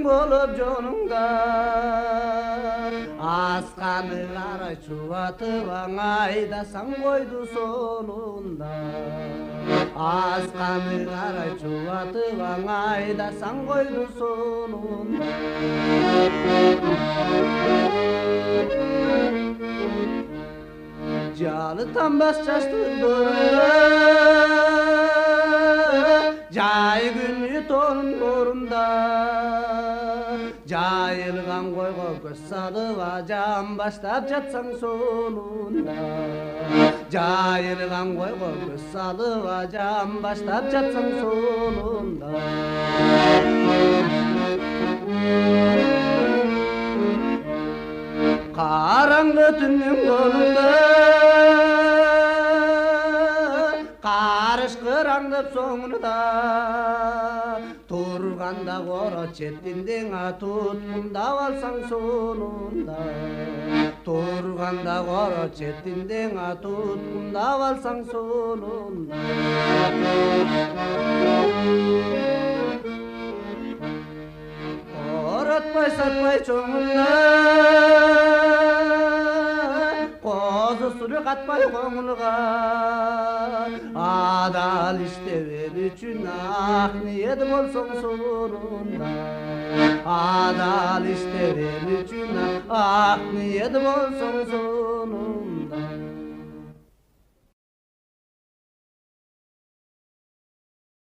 болып жоныңда асқаны қарай шуатып аңайдасаң қойды сонында асқаны қарай шуатып аңайдасаң қойды сонында жалытанбас жаштықтарында жай күні тонын орында жайылған қойға көз салып ажан баштап жатсаң сонында жайылған қойға көз салып ажан баштап жатсаң сонында қараңғы түннің қолында қарышқыр аңдып соңында тұрғанда қора шеттен тұтқындап алсаң сонында тұрғанда қора шеттен тұтқындап алсаң сонында қоратпай сатпай чоңында қозы сүрі қатпай қоңылға адал іштебел үшін ақ ниет болсаң сонында адал іштебел үшін ақ ниет болсаң сонында